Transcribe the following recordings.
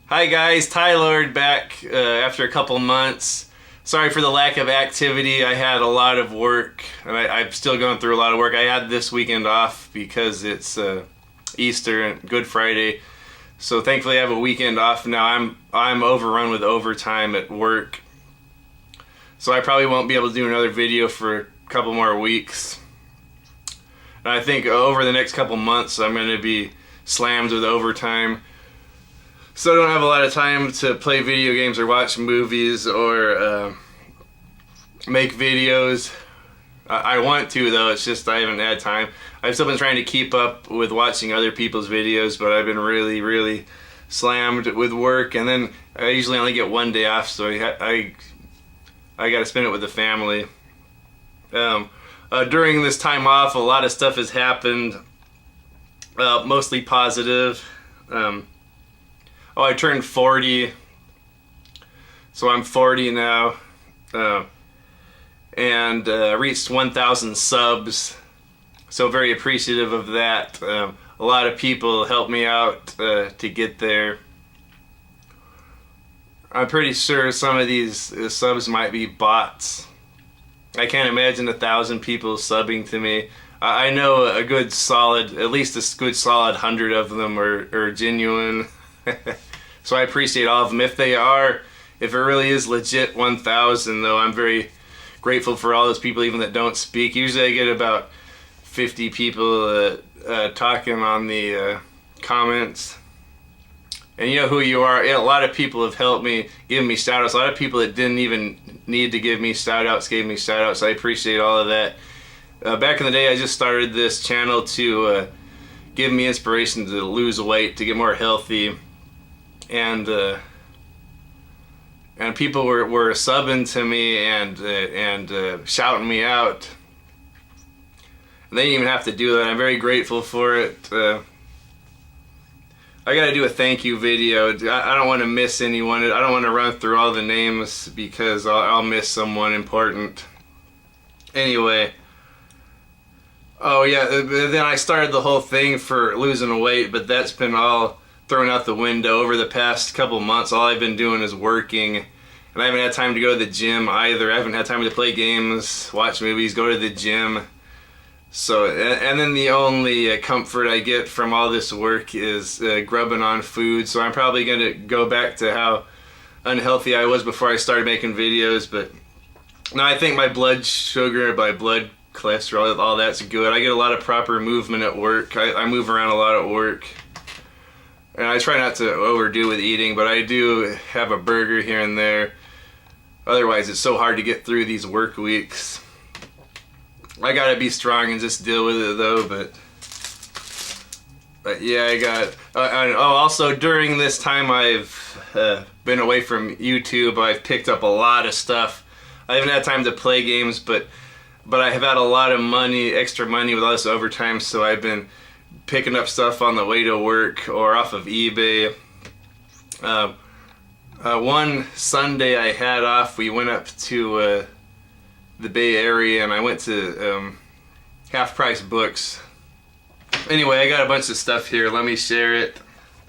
Hi guys, Tylord back after a couple months. Sorry for the lack of activity. I had a lot of work, and I'm still going through a lot of work. I had this weekend off because it's Easter and Good Friday, so thankfully I have a weekend off now. I'm overrun with overtime at work, so I probably won't be able to do another video for a couple more weeks. And I think over the next couple months I'm going to be slammed with overtime. So I don't have a lot of time to play video games or watch movies or make videos. I want to, though, it's just I haven't had time. I've still been trying to keep up with watching other people's videos, but I've been really slammed with work, and then I usually only get one day off, so I got to spend it with the family. During this time off, a lot of stuff has happened, mostly positive. I turned 40, so I'm 40 now, and reached 1,000 subs, so very appreciative of that. A lot of people helped me out to get there. I'm pretty sure some of these subs might be bots. I can't imagine 1,000 people subbing to me. I know a good solid, at least a good solid 100 of them are genuine. So I appreciate all of them. If it really is legit 1,000, though, I'm very grateful for all those people, even that don't speak. Usually I get about 50 people talking on the comments. And you know who you are. Yeah, a lot of people have helped me, given me shout outs. A lot of people that didn't even need to give me shout outs gave me shout outs. I appreciate all of that. Back in the day, I just started this channel to give me inspiration to lose weight, to get more healthy. And people were subbing to me and shouting me out. And they didn't even have to do that. I'm very grateful for it. I gotta do a thank you video. I don't want to miss anyone. I don't want to run through all the names because I'll miss someone important. Anyway. Oh yeah, then I started the whole thing for losing weight, but that's been all thrown out the window over the past couple months. All I've been doing is working, and I haven't had time to go to the gym either. I haven't had time to play games, watch movies, go to the gym. So, and then the only comfort I get from all this work is grubbing on food. So I'm probably going to go back to how unhealthy I was before I started making videos. But no, I think my blood sugar, my blood cholesterol, all that's good. I get a lot of proper movement at work. I move around a lot at work. And I try not to overdo with eating, but I do have a burger here and there. Otherwise, it's so hard to get through these work weeks. I gotta be strong and just deal with it, though. But yeah, I got. Also during this time I've been away from YouTube, I've picked up a lot of stuff. I haven't had time to play games, but I have had a lot of money, extra money with all this overtime, so I've been picking up stuff on the way to work or off of eBay. One Sunday I had off, we went up to the Bay Area, and I went to Half Price Books. Anyway, I got a bunch of stuff here. Let me share it.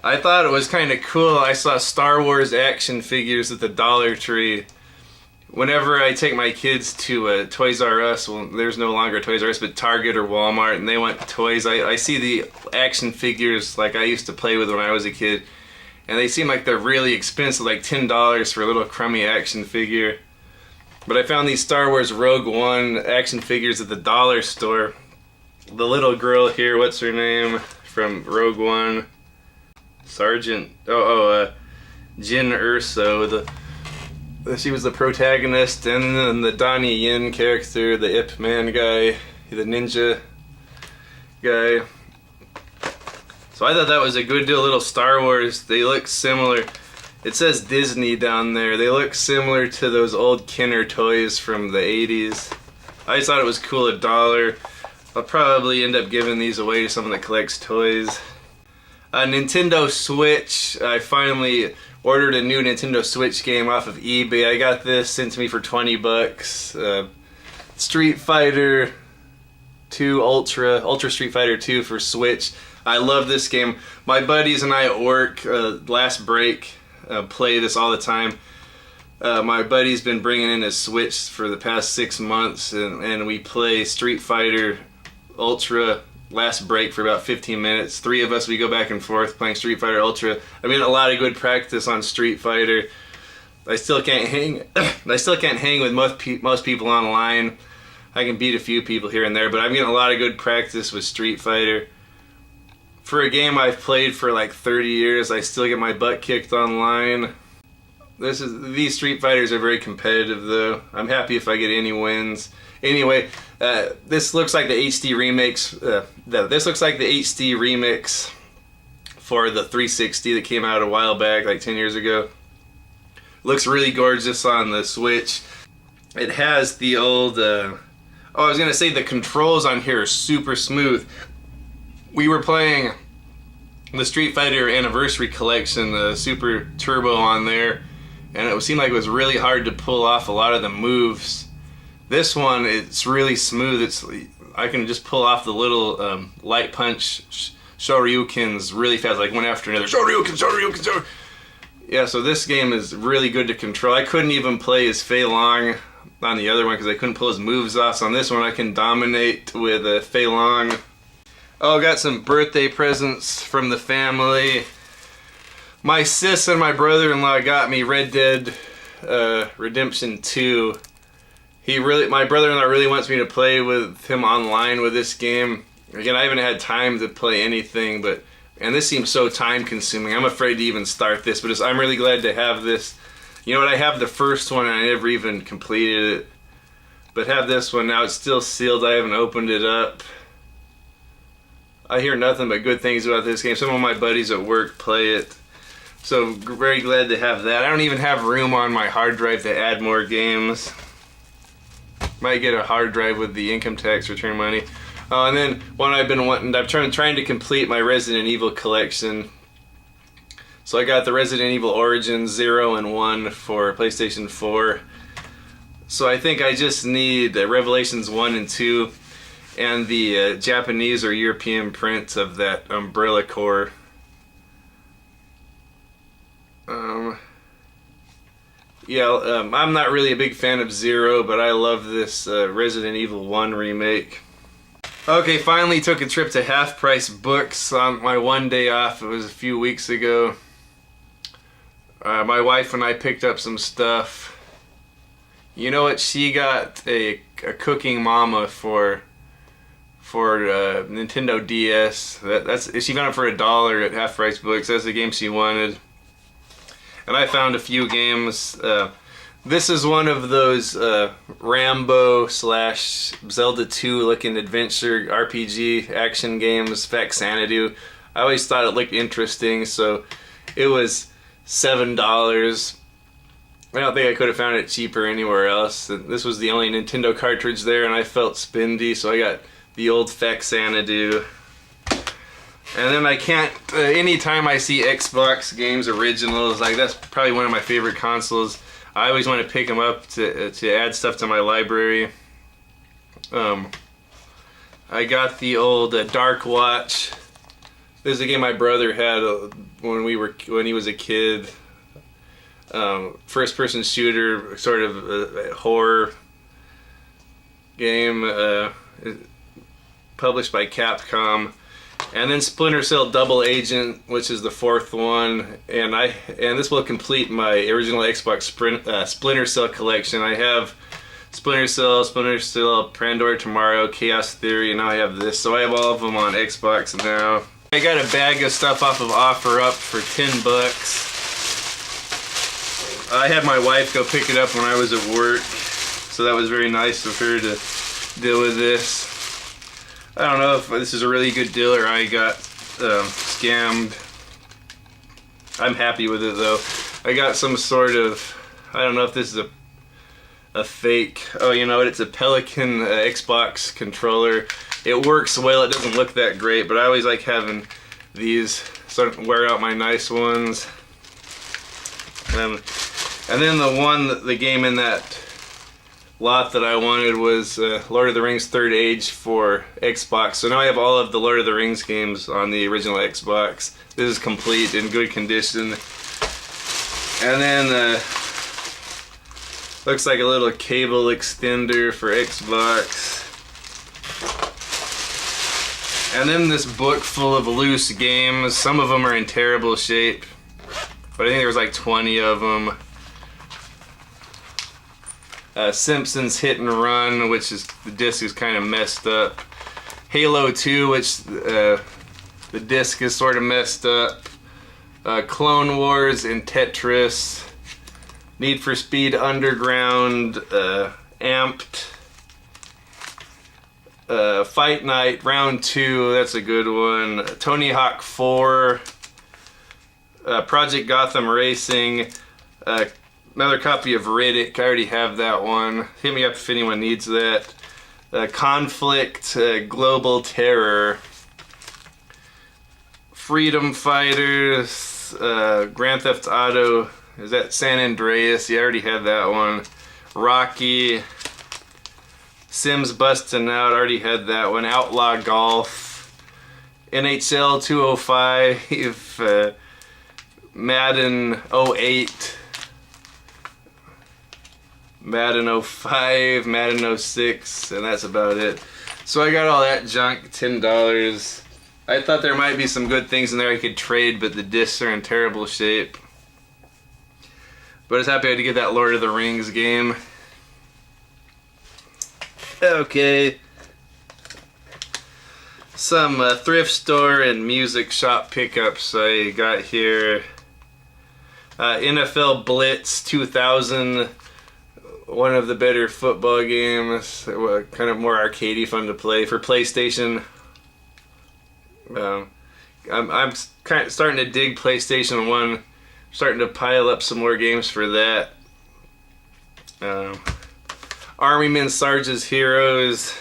I thought it was kind of cool. I saw Star Wars action figures at the Dollar Tree. Whenever I take my kids to Toys R Us, well, there's no longer Toys R Us, but Target or Walmart, and they want toys, I see the action figures like I used to play with when I was a kid, and they seem like they're really expensive, like $10 for a little crummy action figure. But I found these Star Wars Rogue One action figures at the dollar store. The little girl here, what's her name, from Rogue One? Sergeant, Jyn Erso, she was the protagonist, and then the Donnie Yen character, the Ip Man guy, the ninja guy. So I thought that was a good deal. Little Star Wars. They look similar. It says Disney down there. They look similar to those old Kenner toys from the 80s. I just thought it was cool, $1. I'll probably end up giving these away to someone that collects toys. A Nintendo Switch. I finally ordered a new Nintendo Switch game off of eBay. I got this sent to me for $20. Street Fighter 2 Ultra Street Fighter 2 for Switch. I love this game. My buddies and I at work, last break, play this all the time. My buddy's been bringing in his Switch for the past 6 months, and we play Street Fighter Ultra last break for about 15 minutes. 3 of us, we go back and forth playing Street Fighter Ultra. I mean, a lot of good practice on Street Fighter. I still can't hang. I still can't hang with most people online. I can beat a few people here and there, but I'm getting a lot of good practice with Street Fighter. For a game I've played for like 30 years, I still get my butt kicked online. These Street Fighters are very competitive though. I'm happy if I get any wins. Anyway, this looks like the HD remakes. This looks like the HD remix for the 360 that came out a while back, like 10 years ago. Looks really gorgeous on the Switch. It has the old. I was gonna say the controls on here are super smooth. We were playing the Street Fighter Anniversary Collection, the Super Turbo on there, and it seemed like it was really hard to pull off a lot of the moves. This one, it's really smooth. I can just pull off the little light punch Shoryukens really fast, like one after another. Shoryuken. Yeah, so this game is really good to control. I couldn't even play as Fei Long on the other one because I couldn't pull his moves off. So on this one, I can dominate with Fei Long. Oh, got some birthday presents from the family. My sis and my brother-in-law got me Red Dead Redemption 2. My brother-in-law really wants me to play with him online with this game. Again, I haven't had time to play anything, and this seems so time-consuming. I'm afraid to even start this, but I'm really glad to have this. You know what? I have the first one, and I never even completed it. But have this one now. It's still sealed. I haven't opened it up. I hear nothing but good things about this game. Some of my buddies at work play it. So very glad to have that. I don't even have room on my hard drive to add more games. Might get a hard drive with the income tax return money. And then one I've been wanting, trying to complete my Resident Evil collection. So I got the Resident Evil Origins 0 and 1 for PlayStation 4. So I think I just need Revelations 1 and 2 and the Japanese or European print of that Umbrella Corps. I'm not really a big fan of 0, but I love this Resident Evil 1 remake. Okay, finally took a trip to Half Price Books on my one day off. It was a few weeks ago. My wife and I picked up some stuff. You know what? She got a Cooking Mama for Nintendo DS. She found it for $1 at Half Price Books. That's the game she wanted. And I found a few games. This is one of those Rambo / Zelda 2 looking adventure RPG action games, Faxanadu. I always thought it looked interesting, so it was $7. I don't think I could have found it cheaper anywhere else. This was the only Nintendo cartridge there, and I felt spendy, so I got the old Faxanadu. And then I can't, anytime I see Xbox games originals, like that's probably one of my favorite consoles. I always want to pick them up to add stuff to my library. I got the old Dark Watch. This is a game my brother had when he was a kid. First-person shooter, sort of a horror game, published by Capcom. And then Splinter Cell Double Agent, which is the 4th one, and this will complete my original Xbox Splinter Cell collection. I have Splinter Cell, Pandora Tomorrow, Chaos Theory, and now I have this. So I have all of them on Xbox now. I got a bag of stuff off of OfferUp for $10. I had my wife go pick it up when I was at work, so that was very nice of her to deal with this. I don't know if this is a really good deal or I got scammed. I'm happy with it though. I got some sort of, I don't know if this is a fake, oh you know what, it's a Pelican Xbox controller. It works well, it doesn't look that great, but I always like having these sort of wear out my nice ones. And then the game in that lot that I wanted was Lord of the Rings Third Age for Xbox. So now I have all of the Lord of the Rings games on the original Xbox. This is complete, in good condition. And then looks like a little cable extender for Xbox. And then this book full of loose games. Some of them are in terrible shape, but I think there was like 20 of them. Simpsons Hit and Run, which is the disc is kind of messed up. Halo 2, which the disc is sort of messed up. Clone Wars and Tetris. Need for Speed Underground, Amped. Fight Night Round 2, that's a good one. Tony Hawk 4. Project Gotham Racing. Another copy of Riddick, I already have that one. Hit me up if anyone needs that. Conflict, Global Terror. Freedom Fighters, Grand Theft Auto, is that San Andreas? Yeah, I already had that one. Rocky, Sims Bustin' Out, already had that one. Outlaw Golf, NHL 205, Madden 08, Madden 05, Madden 06, and that's about it. So I got all that junk, $10. I thought there might be some good things in there I could trade, but the discs are in terrible shape. But I was happy I had to get that Lord of the Rings game. Okay. Some thrift store and music shop pickups I got here. NFL Blitz 2000. One of the better football games. Kind of more arcadey, fun to play for PlayStation. I'm kind of starting to dig PlayStation 1. Starting to pile up some more games for that. Army Men Sarge's Heroes.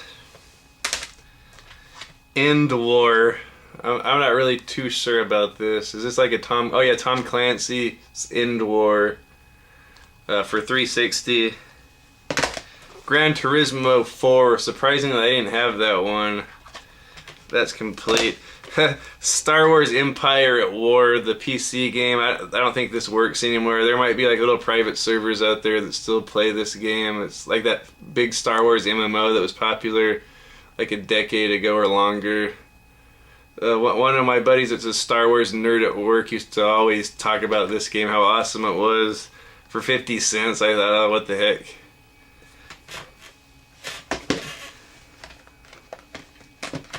End War. I'm not really too sure about this. Is this like a Tom... Oh yeah, Tom Clancy's End War. For 360. Gran Turismo 4. Surprisingly, I didn't have that one. That's complete. Star Wars Empire at War, the PC game. I don't think this works anymore. There might be like little private servers out there that still play this game. It's like that big Star Wars MMO that was popular like a decade ago or longer. One of my buddies that's a Star Wars nerd at work used to always talk about this game, how awesome it was. For 50 cents, I thought, oh, what the heck.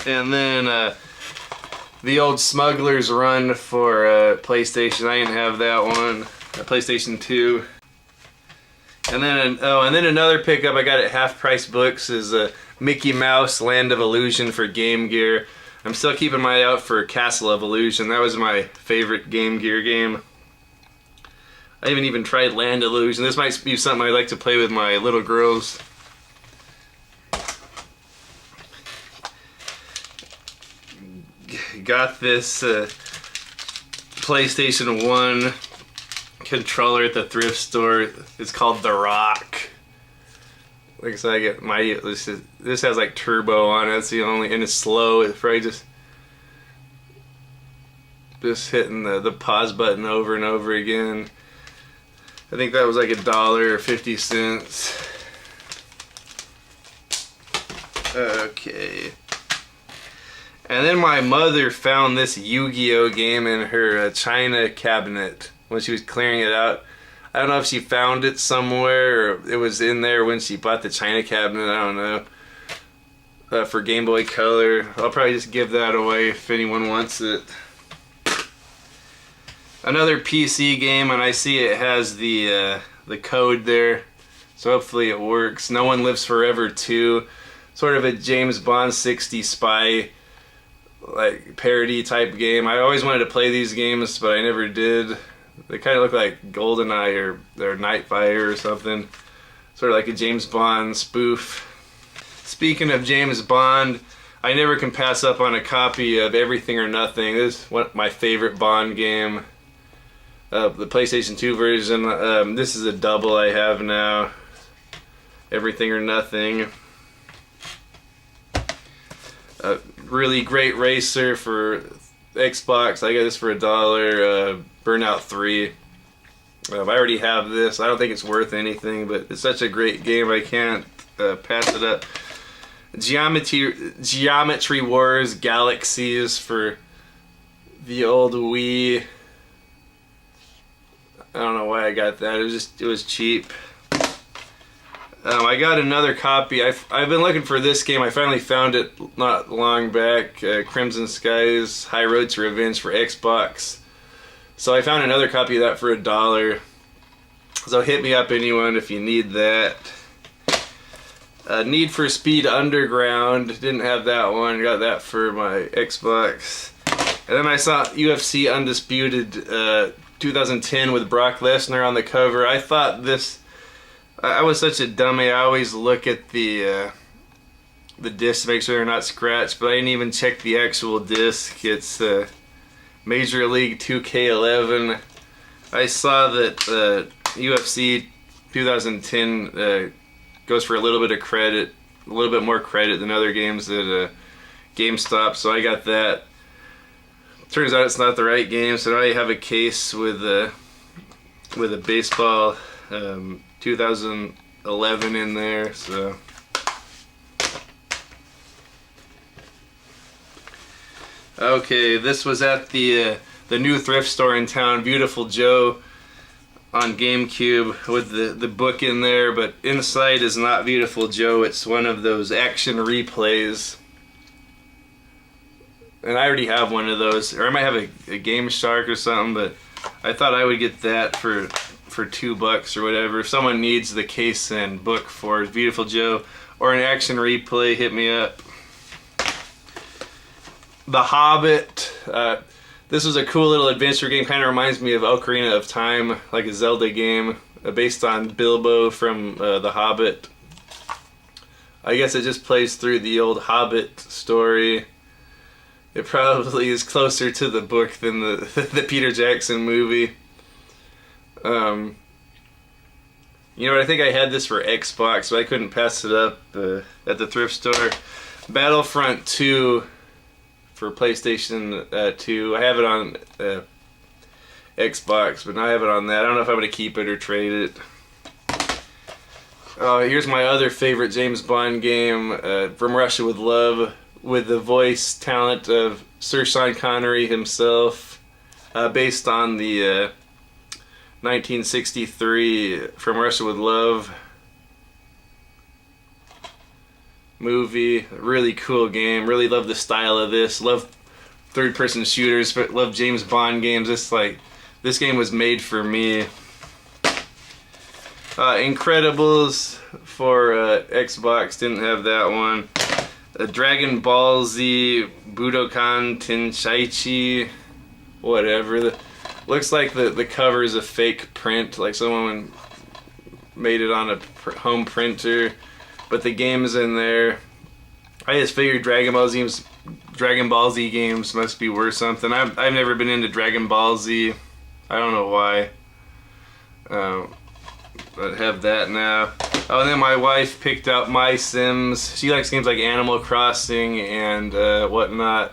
And then the old Smuggler's Run for PlayStation. I didn't have that one. PlayStation 2. And then another pickup I got at Half Price Books is Mickey Mouse Land of Illusion for Game Gear. I'm still keeping my eye out for Castle of Illusion. That was my favorite Game Gear game. I haven't even tried Land of Illusion. This might be something I'd like to play with my little girls. Got this PlayStation 1 controller at the thrift store. It's called The Rock. Like I said, I get my this has like turbo on it. That's the only, and it's slow. It's probably just hitting the pause button over and over again. I think that was like $1 or 50 cents. Okay. And then my mother found this Yu-Gi-Oh game in her china cabinet when she was clearing it out. I don't know if she found it somewhere or it was in there when she bought the china cabinet. I don't know. For Game Boy Color. I'll probably just give that away if anyone wants it. Another PC game, and I see it has the code there. So hopefully it works. No One Lives Forever 2. Sort of a James Bond 60 spy like parody type game. I always wanted to play these games, but I never did. They kind of look like GoldenEye or Nightfire or something. Sort of like a James Bond spoof. Speaking of James Bond, I never can pass up on a copy of Everything or Nothing. This is my favorite Bond game. The PlayStation 2 version. This is a double I have now. Everything or Nothing. A really great racer for Xbox. I got this for $1. Burnout 3. I already have this. I don't think it's worth anything, but it's such a great game. I can't pass it up. Geometry Wars Galaxies for the old Wii. I don't know why I got that. It was cheap. I got another copy. I've been looking for this game. I finally found it not long back. Crimson Skies High Road to Revenge for Xbox. So I found another copy of that for $1. So hit me up, anyone, if you need that. Need for Speed Underground. Didn't have that one. Got that for my Xbox. And then I saw UFC Undisputed 2010 with Brock Lesnar on the cover. I thought this... I was such a dummy. I always look at the disc to make sure they're not scratched, but I didn't even check the actual disc. It's Major League 2K11. I saw that UFC 2010 goes for a little bit of credit, a little bit more credit than other games at GameStop, so I got that. Turns out it's not the right game, so now I have a case with a baseball 2011 in there, so. Okay, this was at the new thrift store in town, Beautiful Joe, on GameCube with the book in there, but inside is not Beautiful Joe. It's one of those action replays. And I already have one of those, or I might have a Game Shark or something, but I thought I would get that for $2 or whatever. If someone needs the case and book for Beautiful Joe or an action replay, hit me up. The Hobbit. This was a cool little adventure game. Kind of reminds me of Ocarina of Time, like a Zelda game based on Bilbo from The Hobbit. I guess it just plays through the old Hobbit story. It probably is closer to the book than the Peter Jackson movie. You know what, I think I had this for Xbox, but I couldn't pass it up at the thrift store. Battlefront 2 for PlayStation 2. I have it on Xbox, but now I have it on that. I don't know if I'm going to keep it or trade it. Here's my other favorite James Bond game, From Russia with Love, with the voice talent of Sir Sean Connery himself, based on the 1963 From Russia with Love movie. Really cool game. Really love the style of this. Love third-person shooters, but love James Bond games. This game was made for me. Incredibles for Xbox. Didn't have that one. Dragon Ball Z Budokan Tenkaichi, whatever. Looks like the cover is a fake print, like someone made it on a home printer, but the game's in there. I just figured Dragon Ball Z games must be worth something. I've never been into Dragon Ball Z. I don't know why. But have that now. Oh, and then my wife picked out My Sims. She likes games like Animal Crossing and whatnot.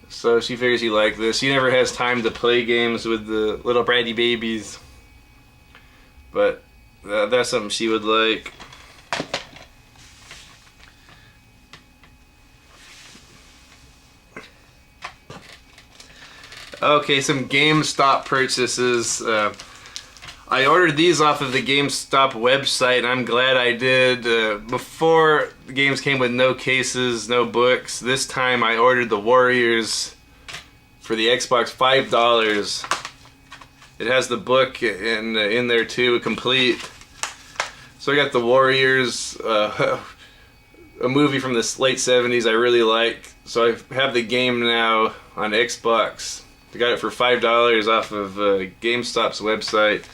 So she figures she likes this. She never has time to play games with the little bratty babies. But that's something she would like. Okay, some GameStop purchases. I ordered these off of the GameStop website, and I'm glad I did. Before, the games came with no cases, no books. This time I ordered the Warriors for the Xbox, $5. It has the book in there too, complete. So I got the Warriors, a movie from the late 70s I really like. So I have the game now on Xbox. I got it for $5 off of GameStop's website.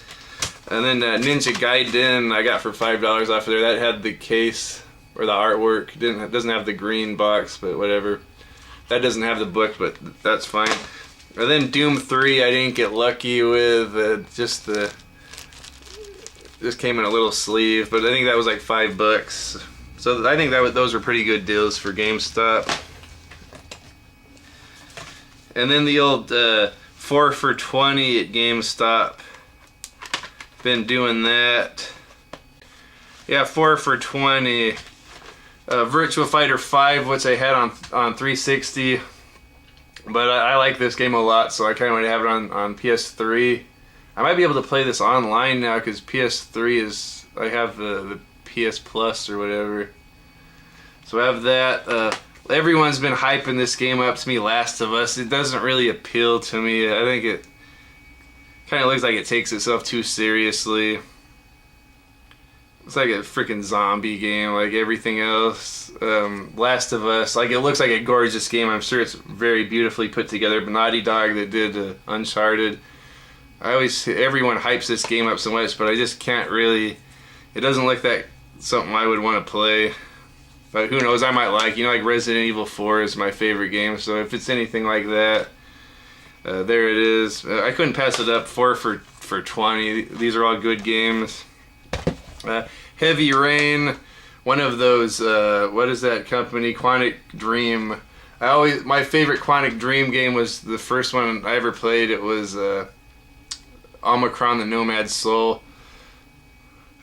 And then Ninja Gaiden I got for $5 off of there. That had the case or the artwork. Doesn't have the green box, but whatever. That doesn't have the book, but that's fine. And then Doom 3 I didn't get lucky with. Just came in a little sleeve, but I think that was like $5. So I think those were pretty good deals for GameStop. And then the old 4 for $20 at GameStop. been doing that. Yeah, 4 for 20. Virtua Fighter 5, which I had on 360. But I like this game a lot, so I kind of want to have it on PS3. I might be able to play this online now because PS3 is... I have the PS Plus or whatever. So I have that. Everyone's been hyping this game up to me, Last of Us. It doesn't really appeal to me. I think it kind of looks like it takes itself too seriously. It's like a freaking zombie game, like everything else. Last of Us, like, it looks like a gorgeous game. I'm sure it's very beautifully put together. But Naughty Dog that did Uncharted. Everyone hypes this game up so much, but I just can't really. It doesn't look like something I would want to play. But who knows? I might like. Like Resident Evil 4 is my favorite game. So if it's anything like that, there it is. I couldn't pass it up. 4 for 20. These are all good games. Heavy Rain, one of those, what is that company? Quantic Dream. My favorite Quantic Dream game was the first one I ever played. It was Omicron the Nomad Soul.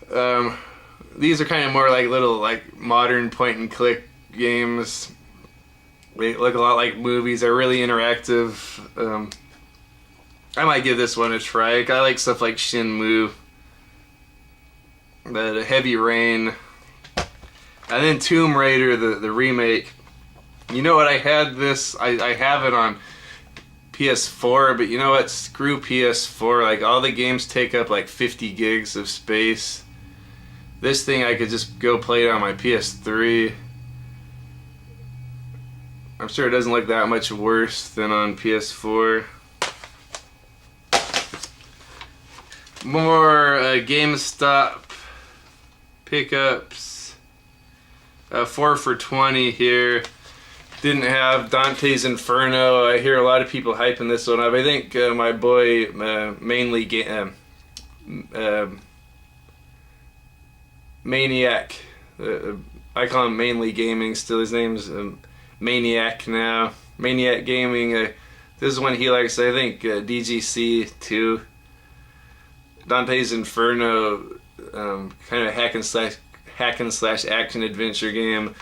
These are kind of more like little modern point and click games. They look a lot like movies. They're really interactive. I might give this one a try. I like stuff like Shenmue. The Heavy Rain, and then Tomb Raider, the remake. You know what? I had this. I have it on PS4, but you know what? Screw PS4. Like, all the games take up like 50 gigs of space. This thing I could just go play it on my PS3. I'm sure it doesn't look that much worse than on PS4. More GameStop pickups. 4 for 20 here. Didn't have Dante's Inferno. I hear a lot of people hyping this one up. I think my boy Maine-iac, I call him Mainly Gaming still. His name's Maine-iac now. Maine-iac Gaming. This is one he likes. I think DGC 2. Dante's Inferno. Kind of hack and slash action adventure game.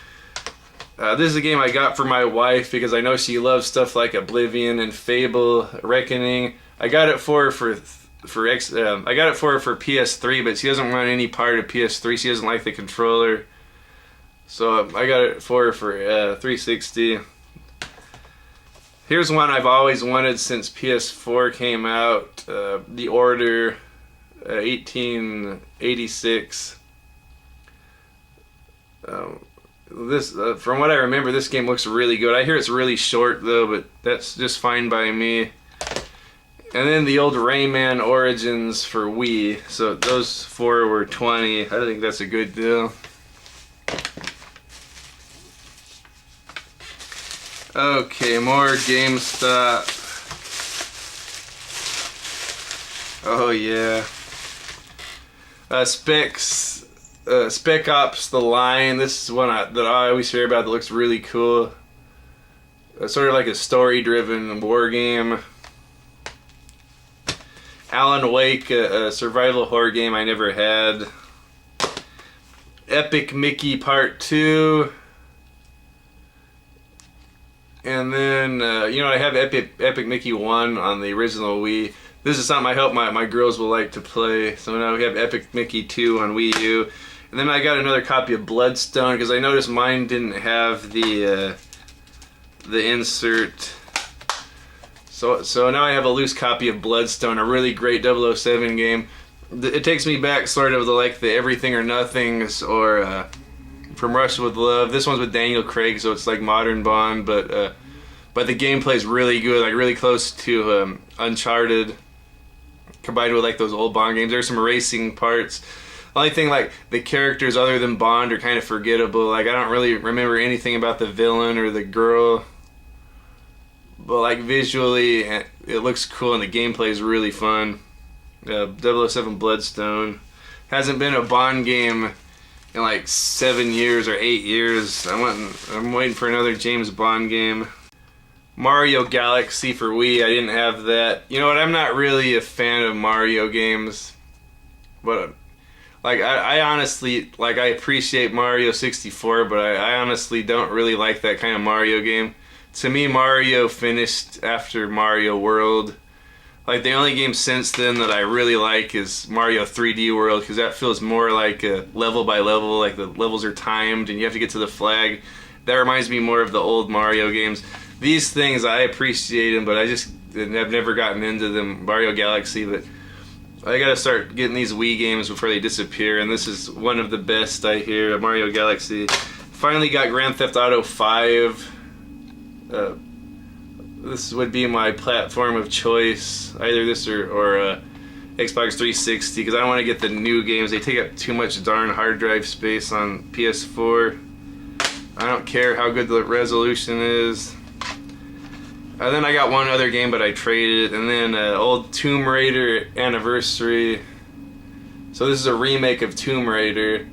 This is a game I got for my wife because I know she loves stuff like Oblivion and Fable, Reckoning. I got it for PS3, but she doesn't want any part of PS3. She doesn't like the controller, so I got it for 360. Here's one I've always wanted since PS4 came out. The Order. 1886. This, from what I remember, this game looks really good. I hear it's really short though, but that's just fine by me. And then the old Rayman Origins for Wii. So those 4 were 20. I think that's a good deal. Okay, more GameStop. Oh yeah. Spec Ops: The Line. This is one that I always hear about that looks really cool. Sort of like a story-driven war game. Alan Wake, a survival horror game I never had. Epic Mickey Part 2. And then, I have Epic Mickey 1 on the original Wii. This is something I hope my girls will like to play. So now we have Epic Mickey 2 on Wii U. And then I got another copy of Bloodstone because I noticed mine didn't have the insert. So now I have a loose copy of Bloodstone, a really great 007 game. It takes me back sort of the Everything or Nothings or From Russia with Love. This one's with Daniel Craig, so it's like modern Bond, but the gameplay is really good, like really close to Uncharted, combined with like those old Bond games. There's some racing parts. The only thing, like, the characters other than Bond are kind of forgettable. Like, I don't really remember anything about the villain or the girl. But, like, visually, it looks cool and the gameplay is really fun. 007 Bloodstone. Hasn't been a Bond game in like 7 years or 8 years. I'm waiting for another James Bond game. Mario Galaxy for Wii. I didn't have that. You know what? I'm not really a fan of Mario games. but like I honestly, like, I appreciate Mario 64, but I honestly don't really like that kind of Mario game. To me, Mario finished after Mario World. Like, the only game since then that I really like is Mario 3D World, because that feels more like a level by level, like the levels are timed and you have to get to the flag. That reminds me more of the old Mario games. These things, I appreciate them, but I've never gotten into them. Mario Galaxy, but I gotta start getting these Wii games before they disappear, and this is one of the best, I hear. Mario Galaxy. Finally got Grand Theft Auto 5. This would be my platform of choice, either this or Xbox 360, because I don't want to get the new games. They take up too much darn hard drive space on PS4. I don't care how good the resolution is. And then I got one other game, but I traded it. And then old Tomb Raider Anniversary. So this is a remake of Tomb Raider.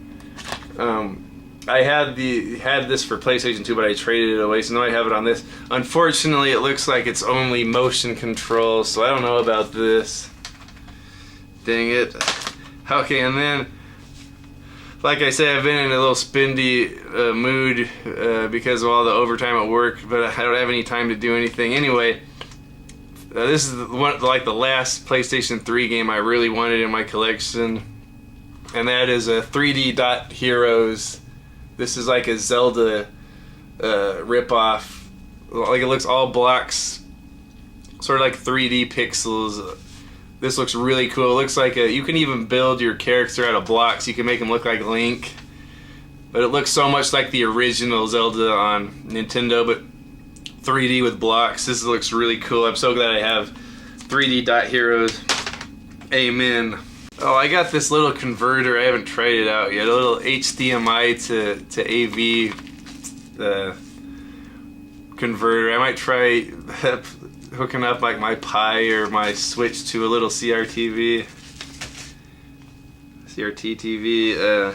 I had this for PlayStation 2, but I traded it away, so now I have it on this. Unfortunately, it looks like it's only motion control, so I don't know about this. Dang it. Okay, and then, like I said, I've been in a little spendy mood because of all the overtime at work, but I don't have any time to do anything. Anyway, this is like the last PlayStation 3 game I really wanted in my collection, and that is a 3D Dot Heroes. This is like a Zelda ripoff. Like, it looks all blocks, sort of like 3D pixels. This looks really cool. It looks like you can even build your character out of blocks. You can make him look like Link. But it looks so much like the original Zelda on Nintendo, but 3D with blocks. This looks really cool. I'm so glad I have 3D Dot Heroes. Amen. Oh, I got this little converter. I haven't tried it out yet. A little HDMI to AV converter. I might try hooking up like my Pi or my Switch to a little CRT TV.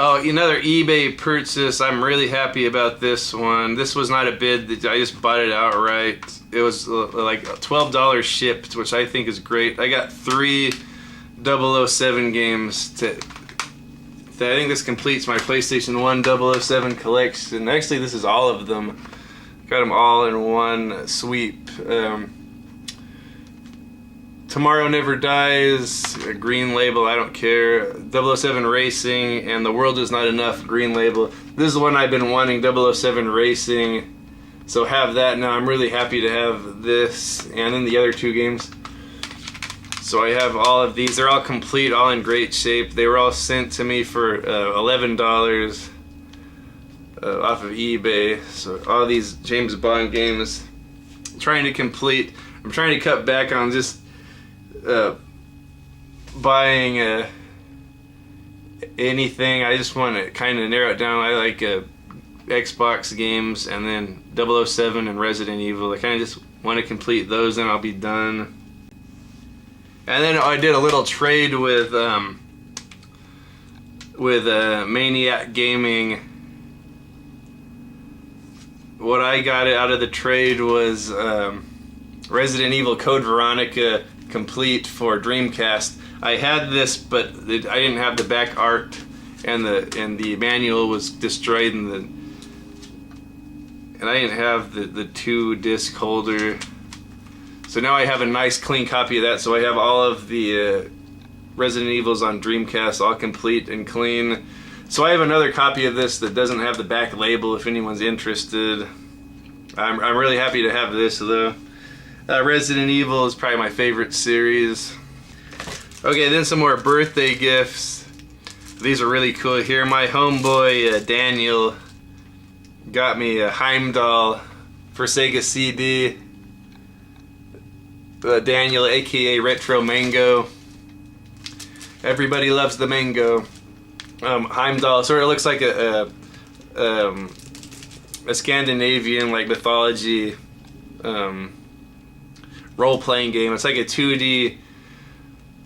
Oh, another eBay purchase. I'm really happy about this one. This was not a bid. I just bought it outright. It was like $12 shipped, which I think is great. I got 3 007 games I think this completes my PlayStation 1 007 collection. Actually, this is all of them. Got them all in one sweep. Tomorrow Never Dies, a green label, I don't care. 007 Racing and The World Is Not Enough, green label. This is the one I've been wanting, 007 Racing. So have that now. I'm really happy to have this and then the other 2 games. So I have all of these. They're all complete, all in great shape. They were all sent to me for $11 off of eBay. So all these James Bond games. I'm trying to cut back on just buying anything. I just want to kind of narrow it down. I like Xbox games and then 007 and Resident Evil. I kind of just want to complete those and I'll be done. And then I did a little trade with Maine-iac Gaming. What I got out of the trade was Resident Evil Code Veronica complete for Dreamcast. I had this, but I didn't have the back art, and the manual was destroyed, and I didn't have the 2-disc holder. So now I have a nice clean copy of that. So I have all of the Resident Evils on Dreamcast all complete and clean. So I have another copy of this that doesn't have the back label if anyone's interested. I'm really happy to have this though. Resident Evil is probably my favorite series. Okay, then some more birthday gifts. These are really cool here. My homeboy Daniel got me a Heimdall for Sega CD. Daniel, aka Retro Mango. Everybody loves the mango. Heimdall sort of looks like a Scandinavian, like, mythology role-playing game. It's like a 2D,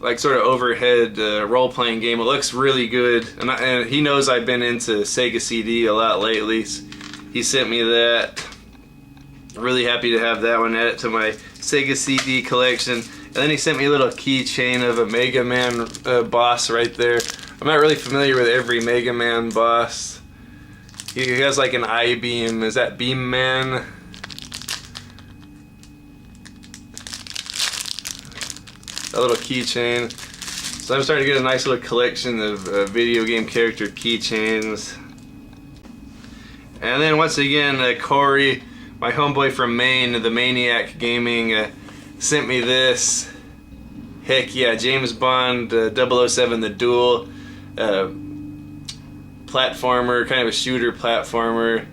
like, sort of overhead role-playing game. It looks really good, and he knows I've been into Sega CD a lot lately. He sent me that. Really happy to have that one, add it to my Sega CD collection. And then he sent me a little keychain of a Mega Man boss right there. I'm not really familiar with every Mega Man boss. He has like an I-beam. Is that Beam Man? A little keychain. So I'm starting to get a nice little collection of video game character keychains. And then once again, Corey, my homeboy from Maine, the Maine-iac Gaming, sent me this. Heck yeah, James Bond 007 The Duel platformer, kind of a shooter platformer.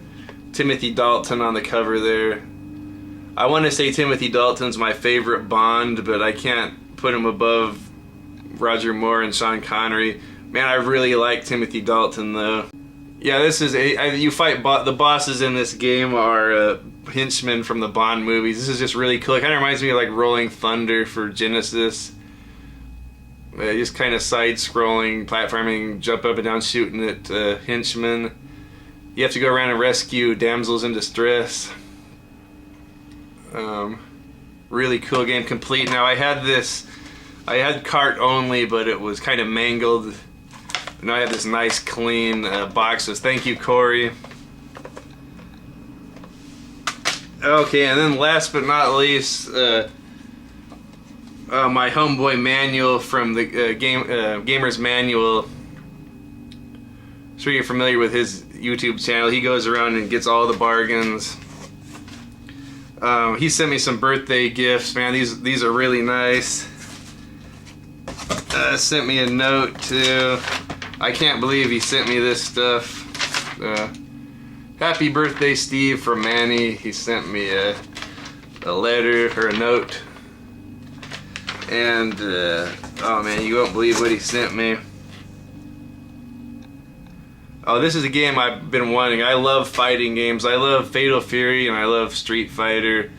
Timothy Dalton on the cover there. I want to say Timothy Dalton's my favorite Bond, but I can't put him above Roger Moore and Sean Connery. Man, I really like Timothy Dalton though. Yeah, this is you fight the bosses in this game are henchmen from the Bond movies. This is just really cool. It kind of reminds me of like Rolling Thunder for Genesis. Just kind of side-scrolling, platforming, jump up and down shooting at henchmen. You have to go around and rescue damsels in distress. Really cool game, complete. Now I had cart only, but it was kind of mangled. Now I have this nice clean box, so thank you, Corey. Okay, and then last but not least, my homeboy Manuel from the Gamer's Manual. I'm sure you're familiar with his YouTube channel. He goes around and gets all the bargains. He sent me some birthday gifts, man. These are really nice. Sent me a note too. I can't believe he sent me this stuff. Happy birthday, Steve, from Manny. He sent me a letter or a note. And oh man, you won't believe what he sent me. Oh, this is a game I've been wanting. I love fighting games. I love Fatal Fury and I love Street Fighter.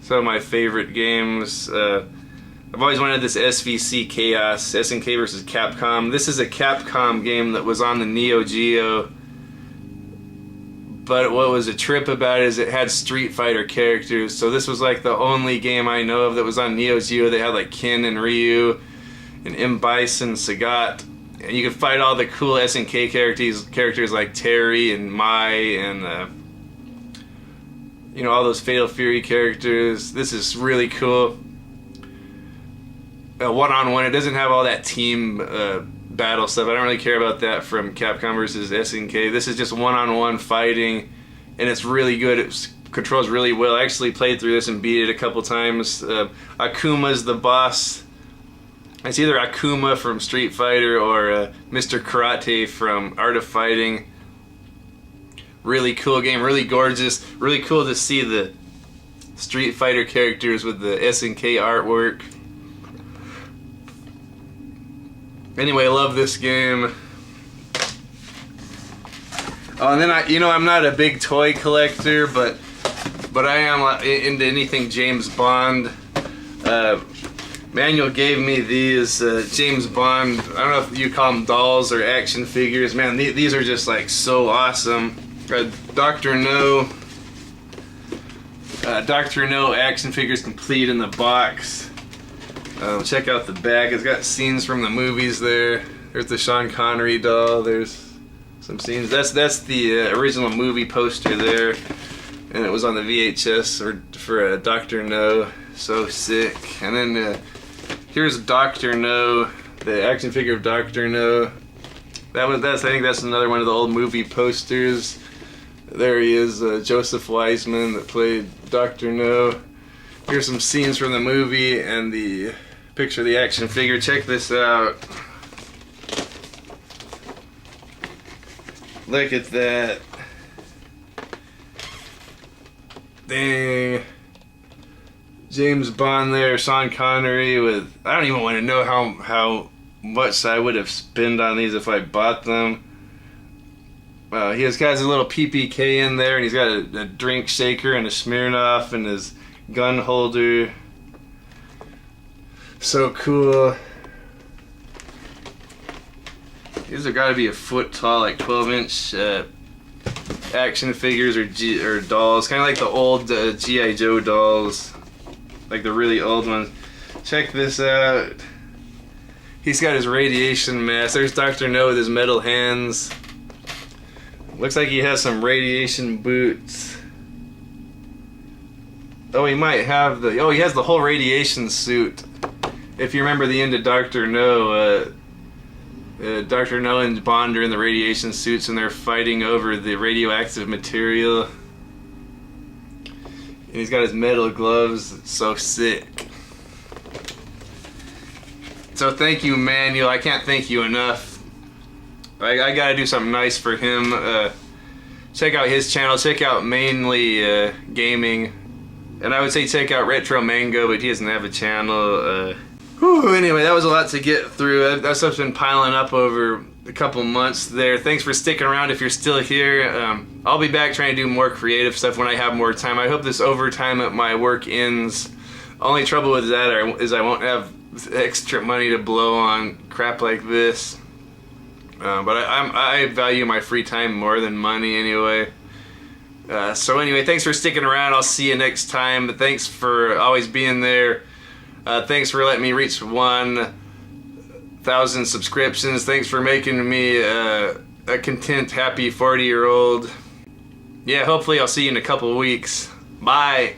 Some of my favorite games. I've always wanted this SVC Chaos, SNK versus Capcom. This is a Capcom game that was on the Neo Geo. But what was a trip about it is it had Street Fighter characters. So this was like the only game I know of that was on Neo Geo. They had like Ken and Ryu and M. Bison, Sagat. And you could fight all the cool SNK characters like Terry and Mai and you know, all those Fatal Fury characters. This is really cool. One-on-one, it doesn't have all that team battle stuff. I don't really care about that from Capcom versus SNK. This is just one-on-one fighting, and it's really good. It controls really well. I actually played through this and beat it a couple times. Akuma's the boss. It's either Akuma from Street Fighter or Mr. Karate from Art of Fighting. Really cool game, really gorgeous. Really cool to see the Street Fighter characters with the SNK artwork. Anyway, I love this game. Oh, and then I'm not a big toy collector, but I am into anything James Bond. Manuel gave me these James Bond, I don't know if you call them dolls or action figures. Man, these are just like so awesome. Dr. No action figures complete in the box. Check out the back. It's got scenes from the movies there. There's the Sean Connery doll. There's some scenes. That's the original movie poster there, and it was on the VHS for Dr. No. So sick. And then here's Dr. No, the action figure of Dr. No. I think that's another one of the old movie posters. There he is, Joseph Wiseman that played Dr. No. Here's some scenes from the movie and the picture of the action figure. Check this out. Look at that. Dang. James Bond there, Sean Connery with... I don't even want to know how much I would have spent on these if I bought them. He has got his little PPK in there, and he's got a drink shaker and a Smirnoff and his gun holder. So cool. These have got to be a foot tall, like 12-inch action figures or dolls, kind of like the old G.I. Joe dolls, like the really old ones. Check this out. He's got his radiation mask. There's Dr. No with his metal hands. Looks like he has some radiation boots. Oh, he might have the... Oh, he has the whole radiation suit. If you remember the end of Dr. No, Dr. No and Bond are in the radiation suits and they're fighting over the radioactive material. And he's got his metal gloves. It's so sick. So thank you, Manuel. I can't thank you enough. I gotta do something nice for him. Check out his channel. Check out Maine-iac Gaming. And I would say check out Retro Mango, but he doesn't have a channel. Anyway, that was a lot to get through. That stuff's been piling up over a couple months there. Thanks for sticking around if you're still here. I'll be back trying to do more creative stuff when I have more time. I hope this overtime at my work ends. Only trouble with that is I won't have extra money to blow on crap like this. But I value my free time more than money anyway. So anyway, thanks for sticking around. I'll see you next time. But thanks for always being there. Thanks for letting me reach 1,000 subscriptions. Thanks for making me a content, happy 40-year-old. Yeah, hopefully I'll see you in a couple weeks. Bye.